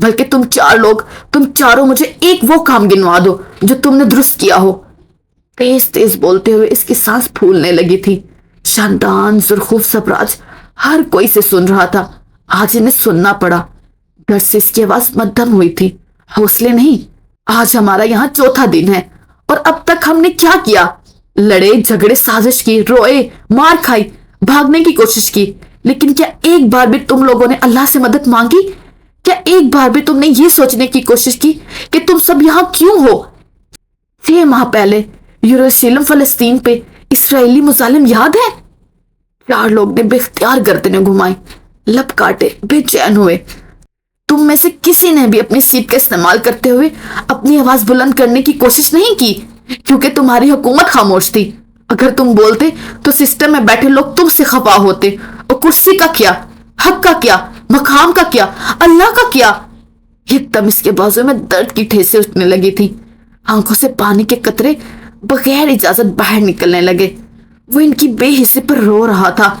بلکہ تم چاروں مجھے ایک وہ کام گنوا دو جو تم نے درست کیا ہو۔ تیز تیز بولتے ہوئے اس کی سانس پھولنے لگی تھی۔ شاندان زرخوف سبراج ہر کوئی سے سن رہا تھا، آج انہیں سننا پڑا۔ ڈر سے اس کی آواز مدھم ہوئی تھی۔ حوصلے نہیں، آج ہمارا یہاں چوتھا دن ہے اور اب تک ہم نے کیا کیا؟ لڑے جھگڑے، سازش کی، روئے، مار کھائی، بھاگنے کی کوشش کی، لیکن کیا ایک بار بھی تم لوگوں نے اللہ سے مدد مانگی؟ کیا ایک بار بھی تم نے یہ سوچنے کی کوشش کی کہ تم سب یہاں کیوں ہو؟ 6 ماہ پہلے یروشلم فلسطین پہ اسرائیلی مظالم یاد ہے؟ 4 لوگ نے بے اختیار گردنیں گھمائی، لب کاٹے، بے چین ہوئے۔ تم میں سے کسی نے بھی اپنی سیٹ کا استعمال کرتے ہوئے اپنی آواز بلند کرنے کی کوشش نہیں کی، کیونکہ تمہاری حکومت خاموش تھی۔ اگر تم بولتے تو سسٹم میں بیٹھے لوگ تم سے خفا ہوتے، اور کرسی کا کیا، حق کا کیا، مقام کا کیا، اللہ کا کیا؟ ایک دم اس کے بازو میں درد کی ٹھیسیں اٹھنے لگی تھی، آنکھوں سے پانی کے قطرے بغیر اجازت باہر نکلنے لگے۔ وہ ان کی بے حسی پر رو رہا تھا۔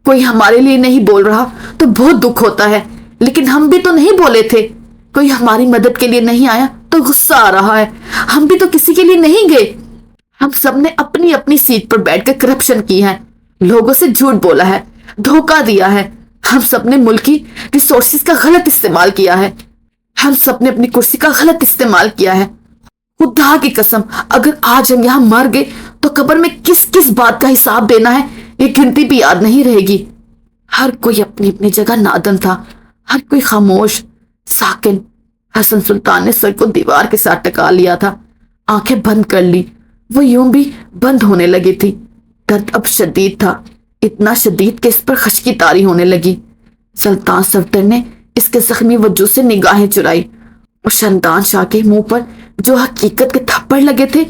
کوئی ہمارے لیے نہیں بول رہا تو بہت دکھ ہوتا ہے، لیکن ہم بھی تو نہیں بولے تھے۔ کوئی ہماری مدد کے لیے نہیں آیا تو غصہ آ رہا ہے، ہم بھی تو کسی کے لیے نہیں گئے۔ ہم سب نے اپنی اپنی سیٹ پر بیٹھ کر کرپشن کی ہے، لوگوں سے جھوٹ بولا ہے، دھوکہ دیا ہے۔ ہم سب نے ملکی ریسورسز کا غلط استعمال کیا ہے، ہم سب نے اپنی کرسی کا غلط استعمال کیا ہے۔ خدا کی قسم، اگر آج ہم یہاں مر گئے تو قبر میں کس کس بات کا حساب دینا ہے یہ گنتی بھی یاد نہیں رہے گی۔ ہر کوئی اپنی اپنی جگہ نادن تھا، ہر کوئی خاموش، ساکن۔ حسن سلطان نے سر کو دیوار کے ساتھ ٹکا لیا تھا، آنکھیں بند کر لی۔ وہ یوں بھی بند ہونے لگی تھی۔ درد اب شدید تھا، اتنا شدید کہ اس پر خشکی طاری ہونے لگی۔ سلطان صفدر نے اس کے زخمی وجود سے نگاہیں چرائی، اور شاندان شاہ کے منہ پر جو حقیقت کے تھپڑ لگے تھے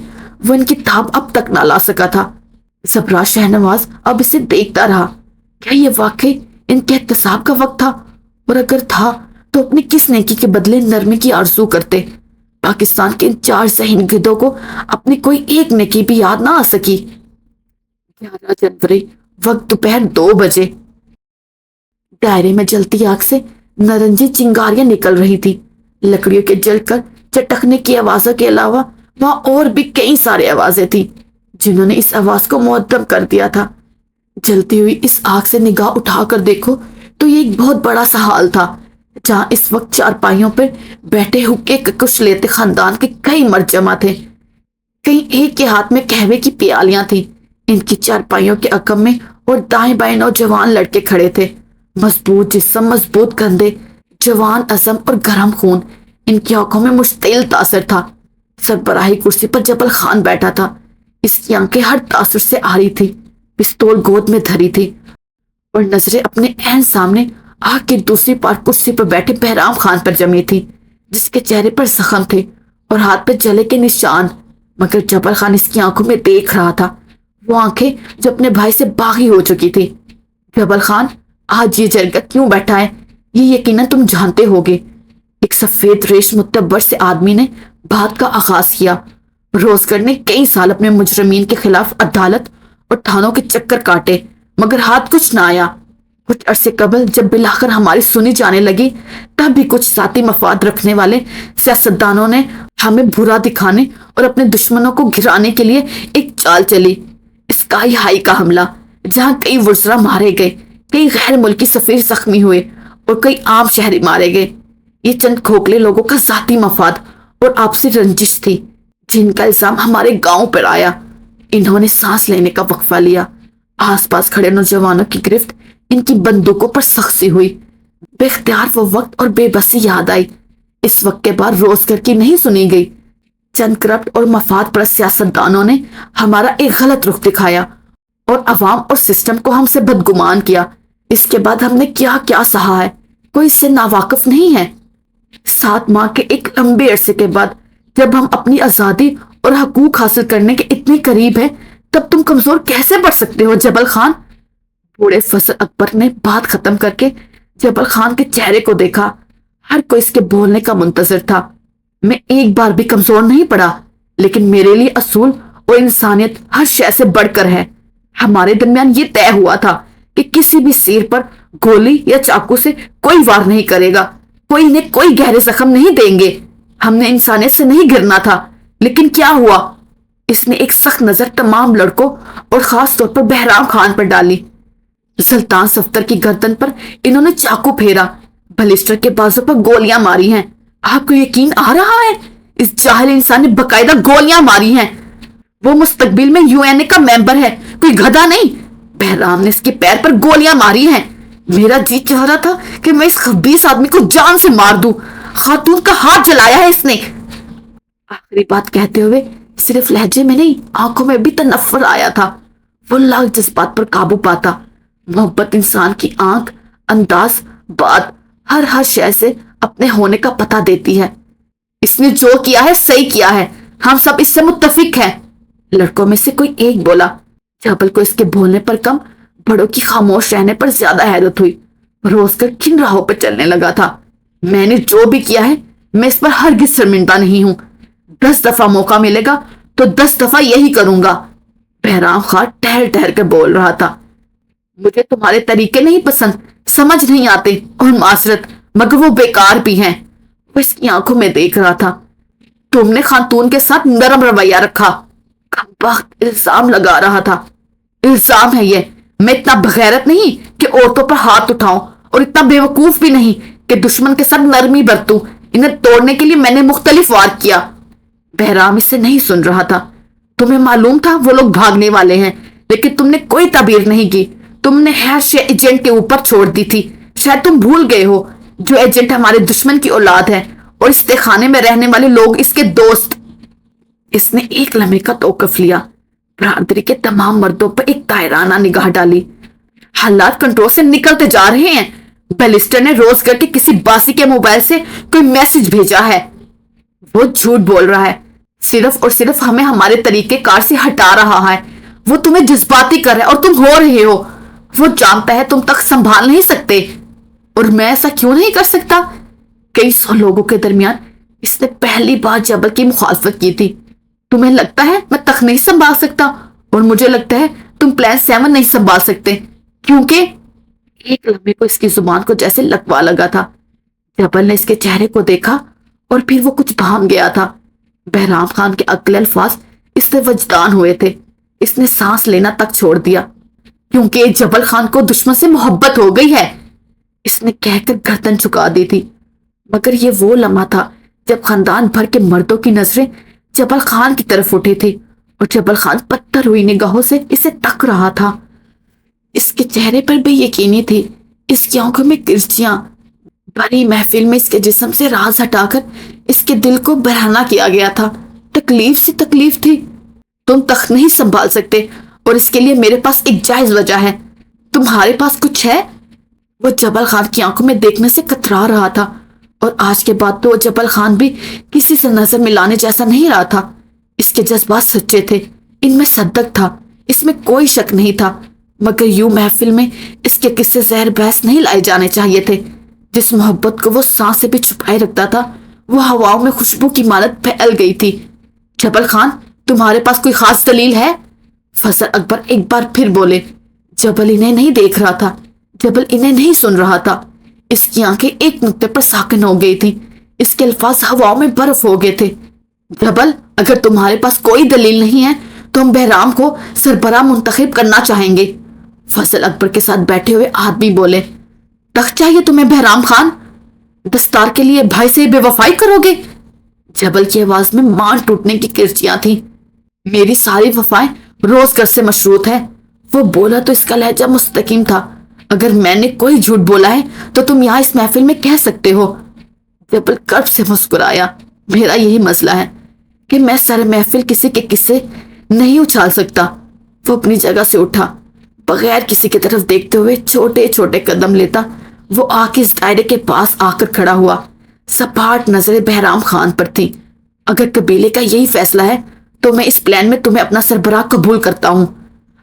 وہ ان کی تاب اب تک نہ لا سکا تھا۔ سبراج شہنواز اب اسے دیکھتا رہا۔ کیا یہ واقعی ان کے احتساب کا وقت تھا؟ اور اگر تھا تو اپنی کس نیکی کے بدلے نرمی کی آرزو کرتے؟ پاکستان کے ان 4 ذہین گدھوں کو اپنی کوئی ایک نیکی بھی یاد نہ آ سکی۔ 11 جنوری، وقت دوپہر 2 بجے۔ دائرے میں جلتی آگ سے نارنجی چنگاریاں نکل رہی تھی۔ لکڑیوں کے جل کر چٹکنے کی آوازوں کے علاوہ وہاں اور بھی کئی سارے آوازیں تھیں جنہوں نے اس آواز کو معدم کر دیا تھا۔ جلتی ہوئی اس آگ سے نگاہ اٹھا کر دیکھو تو یہ ایک بہت بڑا سا ہال تھا، جہاں اس وقت چارپائیوں پر بیٹھے حقے کش لیتے خاندان کے کئی مرد جمع تھے۔ کہیں ایک کے ہاتھ میں قہوے کی پیالیاں تھیں۔ ان کی چارپائیوں کے عقب میں اور دائیں بائیں نوجوان لڑکے کھڑے تھے، مضبوط جسم، مضبوط کندھے، جوان عزم اور گرم خون۔ ان کی آنکھوں میں مشتعل تاثر تھا۔ سربراہی کرسی پر جبل خان بیٹھا تھا، اس کی آنکھیں ہر تاثر سے آری تھی، پستول گود میں دھری تھی، اور نظریں اپنے عین سامنے آگ کی دوسری پار کرسی پر بیٹھے بہرام خان پر جمی تھی، جس کے چہرے پر زخم تھے اور ہاتھ پہ جلے کے نشان۔ مگر جبل خان اس کی آنکھوں میں دیکھ رہا تھا، وہ آنکھیں جو اپنے بھائی سے باغی ہو چکی تھی۔ جبل خان، آج یہ جرگہ کیوں بیٹھا ہے یہ یقیناً تم جانتے ہوگے۔ ایک سفید ریش متبر سے آدمی نے بات کا آغاز کیا۔ روزگر نے کئی سال اپنے مجرمین کے خلاف عدالت اور تھانوں کے چکر کاٹے، مگر ہاتھ کچھ نہ آیا۔ کچھ عرصے قبل جب بلاخر ہماری سنی جانے لگی، تب بھی کچھ ذاتی مفاد رکھنے والے سیاستدانوں نے ہمیں برا دکھانے اور اپنے دشمنوں کو گرانے کے لیے ایک چال چلی، اسکائی ہائی کا حملہ، جہاں کئی وزراء مارے گئے، کئی غیر ملکی سفیر زخمی ہوئے اور کئی عام شہری مارے گئے۔ یہ چند کھوکھلے لوگوں کا ذاتی مفاد اور آپسی رنجش تھی جن کا الزام ہمارے گاؤں پر آیا۔ انہوں نے سانس لینے کا وقفہ لیا۔ آس پاس کھڑے نوجوانوں کی گرفت ان کی بندوقوں پر سخت سی ہوئی۔ بے اختیار وہ وقت اور بے بسی یاد آئی۔ اس وقت کے بعد روزگر کی نہیں سنی گئی۔ چند کرپٹ اور مفاد پرست سیاستدانوں نے ہمارا ایک غلط رخ دکھایا اور عوام اور سسٹم کو ہم سے بدگمان کیا۔ اس کے بعد ہم نے کیا کیا سہا ہے، کوئی اس سے ناواقف نہیں ہے۔ 7 ماہ کے ایک لمبے عرصے کے بعد جب ہم اپنی آزادی اور حقوق حاصل کرنے کے اتنے قریب ہیں، تب تم کمزور کیسے پڑ سکتے ہو جبل خان؟ بوڑھے فضل اکبر نے بات ختم کر کے جبل خان کے چہرے کو دیکھا۔ ہر کوئی اس کے بولنے کا منتظر تھا۔ میں ایک بار بھی کمزور نہیں پڑا، لیکن میرے لیے اصول اور انسانیت ہر شے سے بڑھ کر ہے۔ ہمارے درمیان یہ طے ہوا تھا کہ کسی بھی سیر پر گولی یا چاقو سے کوئی وار نہیں کرے گا، کوئی انہیں کوئی گہرے زخم نہیں دیں گے. ہم نے انسانیت سے نہیں گرنا تھا. لیکن کیا ہوا؟ اس نے ایک سخت نظر تمام لڑکوں اور خاص طور پر بہرام خان پر ڈالی. سلطان صفدر کی گردن پر انہوں نے چاقو پھیرا، بلسٹر کے بازو پر گولیاں ماری ہیں. آپ کو یقین آ رہا ہے؟ اس جاہل انسان نے باقاعدہ گولیاں ماری ہیں. وہ مستقبل میں UN کا ممبر ہے، کوئی گدھا نہیں. بہرام نے اس کے پیر پر گولیاں ماری ہیں. میرا جی چاہ رہا تھا کہ میں اس خبیث آدمی کو جان سے مار دوں. خاتون کا ہاتھ جلایا ہے اس نے. آخری بات کہتے ہوئے صرف لہجے میں نہیں، آنکھوں میں بھی تنفر آیا تھا. وہ لاکھ جذبات پر قابو پاتا. محبت انسان کی آنکھ، انداز، بات، ہر شے سے اپنے ہونے کا پتہ دیتی ہے. اس نے جو کیا ہے صحیح کیا ہے، ہم سب اس سے متفق ہیں. لڑکوں میں سے کوئی ایک بولا. جبل کو اس کے بولنے پر کم، بڑوں کی خاموش رہنے پر زیادہ حیرت ہوئی. روز کر کن راہوں پہ چلنے لگا تھا. میں نے جو بھی کیا ہے میں اس پر ہرگز شرمندہ نہیں ہوں. 10 دفعہ موقع ملے گا تو 10 دفعہ یہی کروں گا. بہرام خان ٹہر ٹہر کے بول رہا تھا. مجھے تمہارے طریقے نہیں پسند، سمجھ نہیں آتے، اور معذرت مگر وہ بیکار بھی ہیں. وہ اس کی آنکھوں میں دیکھ رہا تھا. تم نے خاتون کے ساتھ نرم رویہ رکھا. کمبخت الزام لگا رہا تھا. الزام ہے یہ. میں اتنا بغیرت نہیں کہ عورتوں پر ہاتھ اٹھاؤں، اور اتنا بے وقوف بھی نہیں کہ دشمن کے ساتھ نرمی برتوں. انہیں توڑنے کے لیے میں نے مختلف وار کیا. بہرام اس سے نہیں سن رہا تھا. تمہیں معلوم تھا وہ لوگ بھاگنے والے ہیں، لیکن تم نے کوئی تعبیر نہیں کی. تم نے ہر شے ایجنٹ کے اوپر چھوڑ دی تھی. شاید تم بھول گئے ہو جو ایجنٹ ہمارے دشمن کی اولاد ہے اور اس خانے میں رہنے والے لوگ اس کے دوست. اس نے ایک لمحے کا توقف لیا. برادری کے تمام مردوں پر ایک تائرانہ نگاہ ڈالی. حالات کنٹرول سے نکلتے جا رہے ہیں. بیلسٹر نے روز کر کے کسی باسی کے موبائل سے کوئی میسج بھیجا ہے. وہ جھوٹ بول رہا ہے. صرف اور صرف ہمیں ہمارے طریقے کار سے ہٹا رہا ہے. وہ تمہیں جذباتی کر رہا ہے اور تم ہو رہے ہو. وہ جانتا ہے تم تک سنبھال نہیں سکتے. اور میں ایسا کیوں نہیں کر سکتا؟ کئی 100 لوگوں کے درمیان اس نے پہلی بار جبل کی مخالفت کی تھی. تمہیں لگتا ہے میں تخت نہیں سنبھال سکتا، اور مجھے لگتا ہے تم پلان 7 نہیں سنبھال سکتے، کیونکہ ایک لمحے کو اس کی زبان کو جیسے لکوا لگا تھا. جبل نے اس کے چہرے کو دیکھا اور پھر وہ کچھ بھام گیا تھا. بہرام خان کے اگلے الفاظ اس سے وجدان ہوئے تھے. اس نے سانس لینا تک چھوڑ دیا، کیونکہ جبل خان کو دشمن سے محبت ہو گئی ہے. اس نے کہہ کر گردن چکا دی تھی. مگر یہ وہ لمحہ تھا جب خاندان بھر کے مردوں کی نظریں جبل خان کی طرف اٹھی تھی، اور جبل خان پتھر ہوئی نگاہوں سے اسے تک رہا تھا. اس کے چہرے پر بے یقینی تھی، اس کی آنکھوں میں کرچیاں. بڑی محفل میں اس کے جسم سے راز ہٹا کر اس کے دل کو برہنہ کیا گیا تھا. تکلیف سی تکلیف تھی. تم تخت نہیں سنبھال سکتے، اور اس کے لیے میرے پاس ایک جائز وجہ ہے. تمہارے پاس کچھ ہے؟ وہ جبل خان کی آنکھوں میں دیکھنے سے کترا رہا تھا، اور آج کے بعد تو وہ جبل خان بھی کسی سے نظر ملانے جیسا نہیں رہا تھا. اس کے جذبات سچے تھے، ان میں صدق تھا، اس میں کوئی شک نہیں تھا. مگر یوں محفل میں اس کے قصے زہر بحث نہیں لائے جانے چاہیے تھے. جس محبت کو وہ سانس سے بھی چھپائے رکھتا تھا وہ ہواؤں میں خوشبو کی مانند پھیل گئی تھی. جبل خان، تمہارے پاس کوئی خاص دلیل ہے؟ فضل اکبر ایک بار پھر بولے. جبل انہیں نہیں دیکھ رہا تھا، جبل انہیں نہیں سن رہا تھا. اس کی آنکھیں ایک نقطے پر ساکن ہو گئی تھی. اس کے الفاظ ہواؤں میں برف ہو گئے تھے. جبل، اگر تمہارے پاس کوئی دلیل نہیں ہے تو ہم بہرام کو سربراہ منتخب کرنا چاہیں گے. فضل اکبر کے ساتھ بیٹھے ہوئے آدمی بولے. تخت چاہیے تمہیں بہرام خان؟ دستار کے لیے بھائی سے بے وفائی کرو گے؟ جبل کی آواز میں مان ٹوٹنے کی کرچیاں تھیں. میری ساری وفائیں روزگار سے مشروط ہے. وہ بولا تو اس کا لہجہ مستقیم تھا. اگر میں نے کوئی جھوٹ بولا ہے تو تم یہاں اس محفل میں کہہ سکتے ہو. جبل کرب سے مسکرایا. میرا یہی مسئلہ ہے کہ میں سر محفل کسی کے قصے نہیں اچھال سکتا. وہ اپنی جگہ سے اٹھا. بغیر کسی کی طرف دیکھتے ہوئے چھوٹے چھوٹے قدم لیتا وہ آ کے اس دائرے کے پاس آ کر کھڑا ہوا. سپاٹ نظریں بہرام خان پر تھیں. اگر قبیلے کا یہی فیصلہ ہے تو میں اس پلان میں تمہیں اپنا سربراہ قبول کرتا ہوں.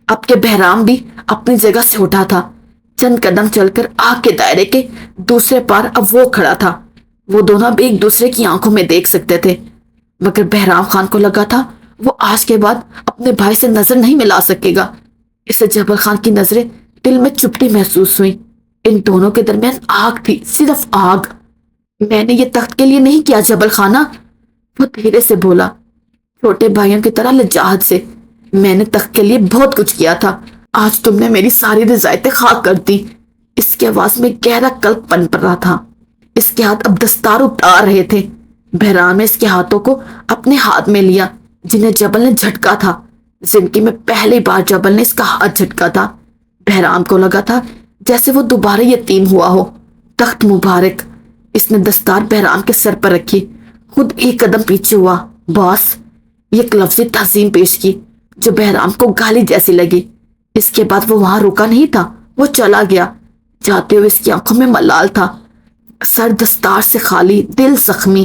اب کے بہرام بھی اپنی جگہ سے اٹھا تھا. چند قدم چل کر آگ کے دائرے کے دوسرے پار اب وہ کھڑا تھا. وہ دونوں بھی ایک دوسرے کی آنکھوں میں دیکھ سکتے تھے. مگر بہرام خان کو لگا تھا وہ آج کے بعد اپنے بھائی سے نظر نہیں ملا سکے گا. اسے جبل خان کی نظریں دل میں چپٹی محسوس ہوئی. ان دونوں کے درمیان آگ تھی، صرف آگ. میں نے یہ تخت کے لیے نہیں کیا جبل خانہ، وہ دھیرے سے بولا، چھوٹے بھائیوں کی طرح لجاجت سے۔ میں نے تخت کے لیے بہت کچھ کیا تھا، آج تم نے میری ساری رضایتیں خاک کر دی۔ اس کی آواز میں گہرا قلق پنپ رہا تھا۔ اس کے ہاتھ اب دستار اتار رہے تھے۔ بہرام نے اس کے ہاتھوں کو اپنے ہاتھ میں لیا جنہیں جبل نے جھٹکا تھا۔ زندگی میں پہلی بار جبل نے اس کا ہاتھ جھٹکا تھا۔ بہرام کو لگا تھا جیسے وہ دوبارہ یتیم ہوا ہو۔ تخت مبارک۔ اس نے دستار بہرام کے سر پر رکھی، خود ایک قدم پیچھے ہوا۔ باس، یہ ایک لفظی تعظیم پیش کی جو بہرام کو گالی جیسی لگی۔ اس کے بعد وہ وہاں رکا نہیں تھا، وہ چلا گیا۔ جاتے ہوئے اس کی آنکھوں میں ملال تھا، سر دستار سے خالی، دل زخمی۔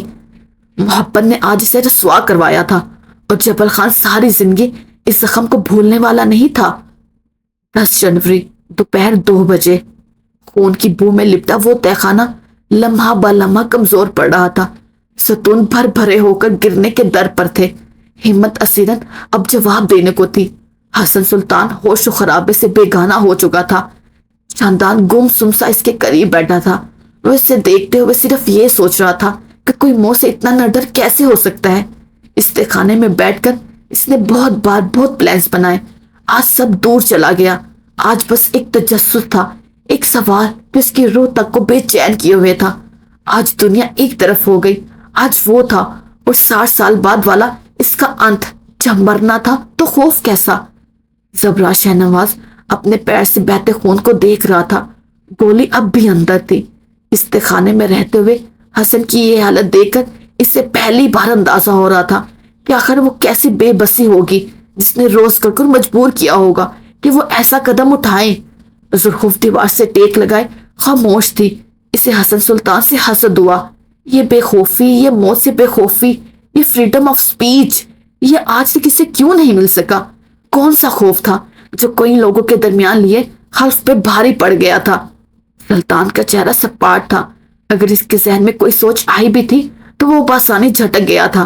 محبت نے آج اسے رسوا کروایا تھا اور جبل خان ساری زندگی اس زخم کو بھولنے والا نہیں تھا۔ 10 جنوری دوپہر 2 بجے۔ خون کی بو میں لپٹا وہ تہہ خانہ لمحہ با لمحہ کمزور پڑ رہا تھا۔ ستون بھر بھرے ہو کر گرنے کے در پر تھے۔ ہمت اسیرن اب جواب دینے کو تھی۔ حسن سلطان ہوش و خرابے سے بیگانہ ہو چکا تھا۔ شاندان گم سم سا اس کے قریب بیٹھا تھا۔ وہ اسے دیکھتے ہوئے صرف یہ سوچ رہا تھا کہ کوئی موت سے اتنا نڈر کیسے ہو سکتا ہے۔ استخانے میں بیٹھ کر اس نے بہت بار بہت پلانس بنائے۔ آج سب دور چلا گیا۔ آج بس ایک تجسس تھا، ایک سوال جو اس کی روح تک کو بے چین کیے ہوئے تھا۔ آج دنیا ایک طرف ہو گئی، آج وہ تھا اور 60 سال بعد والا اس کا انت۔ جب مرنا تھا تو خوف کیسا؟ زبرا شہنواز اپنے پیر سے بہتے خون کو دیکھ رہا تھا۔ گولی اب بھی اندر تھی۔ استخانے میں رہتے ہوئے حسن کی یہ حالت دیکھ کر اسے پہلی بار اندازہ ہو رہا تھا کہ آخر وہ کیسی بے بسی ہوگی جس نے روز کر مجبور کیا ہوگا کہ وہ ایسا قدم اٹھائیں۔ زرخوف دیوار سے ٹیک لگائے خاموش تھی۔ اسے حسن سلطان سے حسد ہوا۔ یہ بے خوفی، یہ موت سے بے خوفی، یہ فریڈم آف سپیچ، یہ آج تک اسے کیوں نہیں مل سکا؟ کون سا خوف تھا جو کئی لوگوں کے درمیان لیے حلف پہ بھاری پڑ گیا تھا؟ سلطان کا چہرہ سپاٹ تھا۔ اگر اس کے ذہن میں کوئی سوچ آئی بھی تھی تو وہ بآسانی جھٹک گیا تھا۔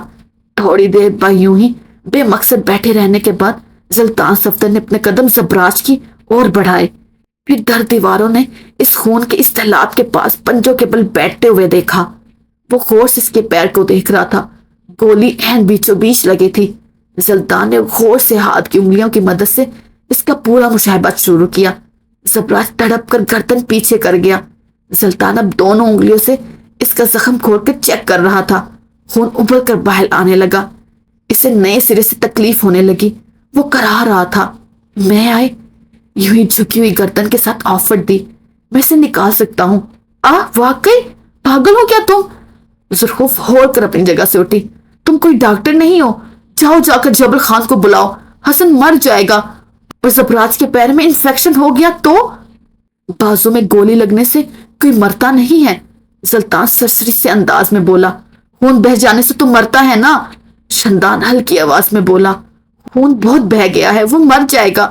تھوڑی دیر بعد یوں ہی بے مقصد بیٹھے رہنے کے بعد سلطان صفدر نے اپنے قدم زبراج کی اور بڑھائے۔ پھر در دیواروں نے اس خون کے استحلاب کے پاس پنجوں کے بل بیٹھتے ہوئے دیکھا۔ وہ غور سے اس کے پیر کو دیکھ رہا تھا۔ گولی عین بیچوں بیچ لگی تھی۔ سلطان نے غور سے ہاتھ کی انگلیوں کی مدد سے اس کا پورا مشاہدہ شروع کیا۔ زبراج تڑپ کر گردن پیچھے کر گیا۔ سلطان اب دونوں انگلیوں سے اس کا زخم کھول کر چیک کر رہا تھا۔ خون ابل کر باہر آنے لگا۔ اسے نئے سرے سے تکلیف ہونے لگی۔ وہ کرا رہا تھا، میں آئے، یوں ہی جھکی ہوئی گردن کے ساتھ آفت دی، میں اسے نکال سکتا ہوں۔ واقعی پاگل ہو کیا تم؟ زرخوف ہو کر اپنی جگہ سے اٹھی۔ تم کوئی ڈاکٹر نہیں ہو، جاؤ جا کر جبل خان کو بلاؤ، حسن مر جائے گا، اور زبراج کے پیر میں انفیکشن ہو گیا تو؟ بازو میں گولی لگنے سے کوئی مرتا نہیں ہے، سلطان سرسری سے انداز میں بولا۔ خون بہ جانے سے تو مرتا ہے نا، شندان ہلکی آواز میں بولا۔ خون بہت بہ گیا ہے، وہ مر جائے گا۔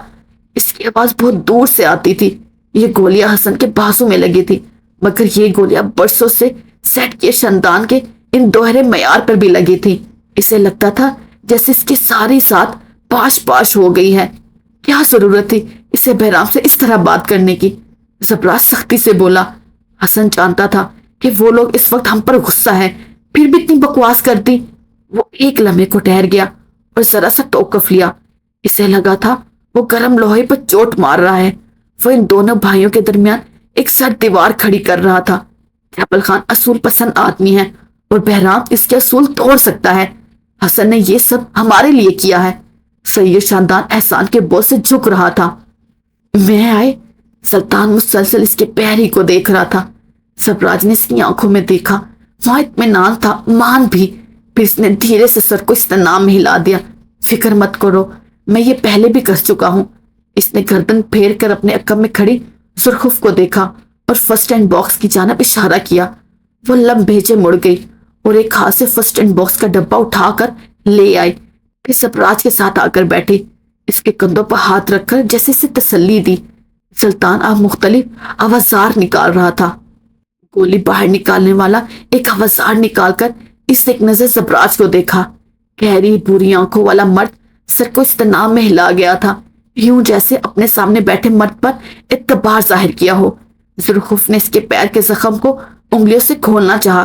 اس کی آواز بہت دور سے آتی تھی۔ یہ گولیاں حسن کے بازو میں لگی تھی، مگر یہ گولیاں برسوں سے سیٹ کیے شندان کے ان دوہرے معیار پر بھی لگی تھی۔ اسے لگتا تھا جیسے اس کی ساری ساتھ پاش پاش ہو گئی ہے۔ کیا ضرورت تھی اسے بہرام سے اس طرح بات کرنے کی؟ زبراج سختی سے بولا۔ حسن جانتا تھا کہ وہ لوگ اس وقت ہم پر غصہ ہے، پھر بھی اتنی بکواس کرتی۔ وہ ایک لمحے کو ٹھہر گیا اور ذرا سا توقف لیا۔ اسے لگا تھا وہ گرم لوہے پر چوٹ مار رہا ہے۔ وہ ان دونوں بھائیوں کے درمیان ایک سخت دیوار کھڑی کر رہا تھا۔ جبل خان اصول پسند آدمی ہے اور بہرام اس کے اصول توڑ سکتا ہے۔ حسن نے یہ سب ہمارے لیے کیا ہے۔ سید شاندان احسان کے بوجھ سے جھک رہا تھا۔ میں آئے؟ سلطان مسلسل اس کے پیر ہی کو دیکھ رہا تھا۔ سبراج نے اس کی آنکھوں میں دیکھا، وہاں اطمینان تھا، مان بھی۔ پھر اس نے دھیرے سے سر کو استنام میں ہلا دیا۔ فکر مت کرو، میں یہ پہلے بھی کر چکا ہوں۔ اس نے گردن پھیر کر اپنے عقب میں کھڑی زرخوف کو دیکھا اور فرسٹ اینڈ باکس کی جانب اشارہ کیا۔ وہ لم بھیجے مڑ گئی اور ایک ہاتھ سے فرسٹ اینڈ باکس کا ڈبہ اٹھا کر لے آئی، پھر سبراج کے ساتھ آ کر بیٹھی، اس کے کندھوں پر ہاتھ رکھ کر جیسے اسے تسلی دی۔ سلطان اب مختلف آوازار نکال رہا تھا۔ گولی باہر نکالنے والا ایک آوازار نکال کر اس نے ایک نظر سبراج کو دیکھا۔ گہری بری آنکھوں والا مرد سر کو استنام میں ہلا گیا تھا، یوں جیسے اپنے سامنے بیٹھے مرد پر اعتبار ظاہر کیا ہو۔ زرخوف نے اس کے پیر کے زخم کو انگلیوں سے کھولنا چاہا،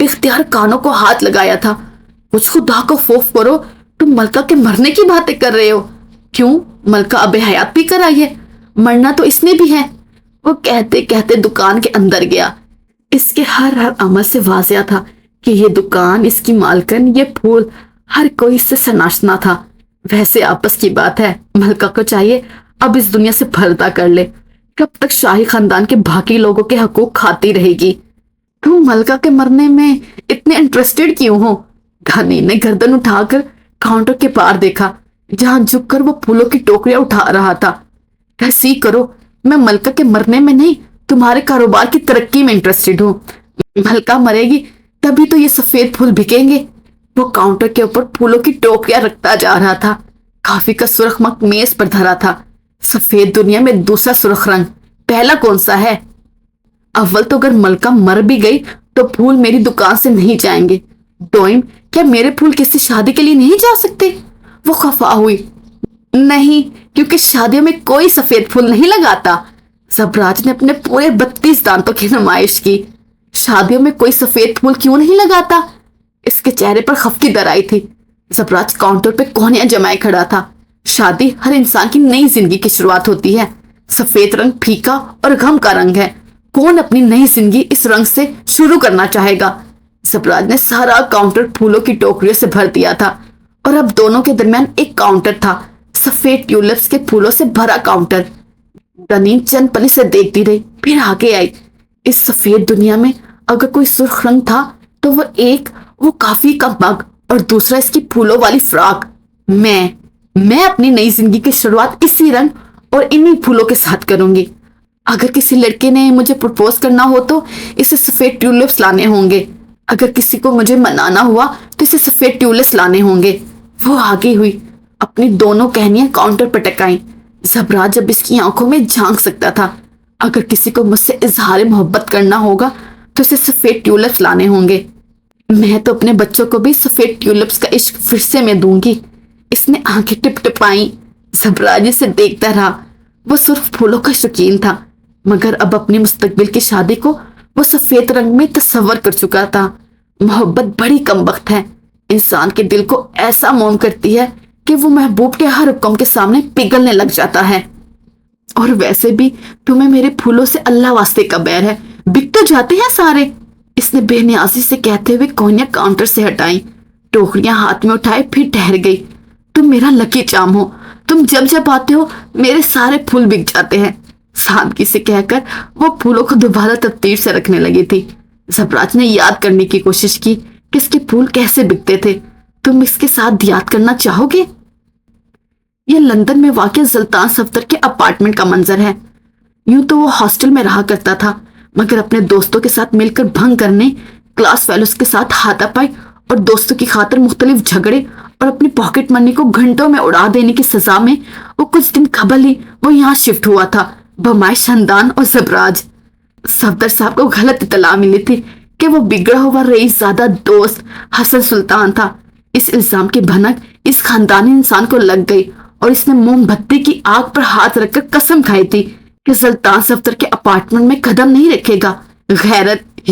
اختیار کانوں کو ہاتھ لگایا تھا۔ کچھ خدا کو خوف کرو، تم ملکہ کے مرنے کی باتیں کر رہے ہو؟ کیوں؟ ملکہ اب حیات بھی کر آئی ہے، مرنا تو اس نے بھی ہے۔ وہ کہتے کہتے دکان کے اندر گیا۔ اس کے ہر عمل سے واضح تھا کہ یہ دکان، اس کی مالکن، یہ پھول، ہر کوئی اس سے سناشنا تھا۔ ویسے آپس کی بات ہے، ملکہ کو چاہیے اب اس دنیا سے پردہ کر لے۔ کب تک شاہی خاندان کے باقی لوگوں کے حقوق کھاتی رہے گی؟ تم ملکہ کے مرنے میں اتنے انٹرسٹڈ کیوں ہو؟ دھنی نے گردن اٹھا کر کاؤنٹر کے پار دیکھا جہاں جھک کر وہ پھولوں کی ٹوکریاں اٹھا رہا تھا۔ ایسی کرو، میں ملکہ کے مرنے میں نہیں، تمہارے کاروبار کی ترقی میں انٹرسٹڈ ہوں۔ ملکہ مرے گی تبھی تو یہ سفید پھول بکیں گے۔ وہ کاؤنٹر کے اوپر پھولوں کی ٹوکریاں رکھتا جا رہا تھا۔ کافی کا سرخ مگ میز پر دھرا تھا۔ سفید دنیا میں دوسرا سرخ رنگ، پہلا کون سا ہے؟ اول تو اگر ملکہ مر بھی گئی تو پھول میری دکان سے نہیں جائیں گے۔ دوئم، کیا میرے پھول کسی شادی کے لیے نہیں جا سکتے؟ وہ خفا ہوئی۔ نہیں، کیونکہ شادیوں میں کوئی سفید پھول نہیں لگاتا۔ زبراج نے اپنے پورے 32 دانتوں کی نمائش کی۔ شادیوں میں کوئی سفید پھول کیوں نہیں لگاتا؟ اس کے چہرے پر خفتی در آئی تھی۔ زبراج کاؤنٹر پہ کونیاں جمائے کھڑا تھا۔ شادی ہر انسان کی نئی زندگی کی شروعات ہوتی ہے۔ سفید رنگ پھیکا اور غم کا رنگ ہے۔ کون اپنی نئی زندگی اس رنگ سے شروع کرنا چاہے گا؟ زبراج نے سارا کاؤنٹر پھولوں کی ٹوکریوں سے بھر دیا تھا اور اب دونوں کے درمیان ایک کاؤنٹر تھا، سفید ٹیولپس کے پھولوں سے بھرا کاؤنٹر۔ رنین چند پل سے دیکھتی رہی، پھر آگے آئی۔ اس سفید دنیا میں اگر کوئی سرخ رنگ تھا تو وہ کافی کا مگ اور دوسرا اس کی پھولوں والی فراک۔ میں اپنی نئی زندگی کی شروعات اسی رنگ اور انہی پھولوں کے ساتھ کروں گی۔ اگر کسی لڑکے نے مجھے پرپوز کرنا ہو تو اسے سفید ٹیولپس لانے ہوں گے۔ اگر کسی کو مجھے منانا ہوا تو اسے سفید ٹیولپس لانے ہوں گے۔ وہ آگے ہوئی، اپنی دونوں کہنیاں کاؤنٹر پر ٹکائیں۔ زبراج جب اس کی آنکھوں میں جھانک سکتا تھا۔ اگر کسی کو مجھ سے اظہار محبت کرنا ہوگا تو اسے سفید ٹیولپس لانے ہوں گے۔ میں تو اپنے بچوں کو بھی سفید ٹیولپس کا عشق فرصے میں دوں گی۔ اس نے آنکھیں ٹپ ٹپائیں۔ زبراج اسے دیکھتا رہا۔ وہ سرخ پھولوں کا شوقین تھا، مگر اب اپنی مستقبل کی شادی کو وہ سفید رنگ میں تصور کر چکا تھا۔ محبت بڑی کم وقت ہے، انسان کے دل کو ایسا موم کرتی ہے کہ وہ محبوب کے ہر حکم کے سامنے پگھلنے لگ جاتا ہے۔ اور ویسے بھی تمہیں میرے پھولوں سے اللہ واسطے کا بیر ہے، بک تو جاتے ہیں سارے۔ اس نے بے نیازی سے کہتے ہوئے کونیاں کاؤنٹر سے ہٹائیں، ٹوکریاں ہاتھ میں اٹھائے، پھر ٹھہر گئی۔ تم میرا لکی چام ہو، تم جب آتے ہو میرے سارے پھول بک جاتے ہیں، سادگی سے کہہ کر وہ پھولوں کو دوبارہ ترتیب سے رکھنے لگی تھی۔ زبراج نے یاد کرنے کی کوشش کی کہ اس کے پھول کیسے بکتے تھے۔ تم اس کے ساتھ یاد کرنا چاہو گے؟ یہ لندن میں واقع سلطان صفدر کے اپارٹمنٹ کا منظر ہے۔ یوں تو وہ ہاسٹل میں رہا کرتا تھا، مگر اپنے دوستوں کے ساتھ مل کر بھنگ کرنے، کلاس فیلوز کے ساتھ ہاتھا پائی اور دوستوں کی خاطر مختلف جھگڑے اور اپنی پاکٹ منی کو گھنٹوں میں اڑا دینے کی سزا میں وہ کچھ دن قبل ہی وہ یہاں شفٹ ہوا تھا، بمائش خاندان اور زبراج۔ صفدر صاحب کو غلط اطلاع ملی تھی کہ وہ بگڑا ہوا رئیس زادہ دوست حسن سلطان تھا۔ اس الزام کی بھنک اس خاندانی انسان کو لگ گئی اور اس نے موم بتی کی آگ پر ہاتھ رکھ کر قسم کھائی تھی کہ سلطان صفدر کے اپارٹمنٹ میں قدم نہیں رکھے گا۔ غیرت،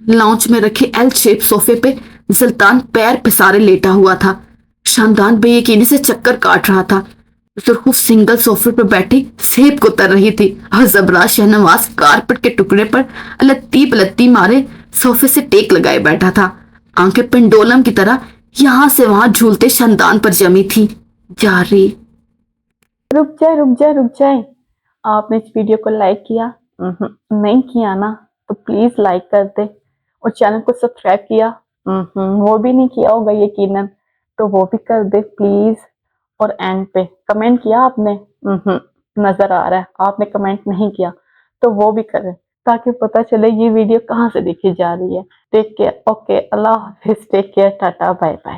لاؤنج میں رکھے ایل شیپ صوفے پہ سلطان پیر پسارے لیٹا ہوا تھا۔ شاندان بے یقینی سے چکر کاٹ رہا تھا۔ سرخو سنگل صوفے پر بیٹھی سیب کو تر رہی تھی اور زبراج شہنواز کارپٹ کے ٹکڑے پر التی مارے صوفے سے ٹیک لگائے بیٹھا تھا۔ آنکھیں پنڈولم کی طرح یہاں سے وہاں جھولتے شاندان پر جمی تھی۔ جاری رک جائے آپ نے اس ویڈیو کو لائک کیا؟ نہیں کیا نا تو پلیز لائک کر دے، اور چینل کو سبسکرائب کیا؟ وہ بھی نہیں کیا ہوگا یقیناً، تو وہ بھی کر دے پلیز۔ اور اینڈ پہ کمنٹ کیا آپ نے؟ نظر آ رہا ہے آپ نے کمنٹ نہیں کیا، تو وہ بھی کریں تاکہ پتہ چلے یہ ویڈیو کہاں سے دیکھی جا رہی ہے۔ ٹیک کیئر، اوکے، اللہ حافظ، take care, tata, bye bye.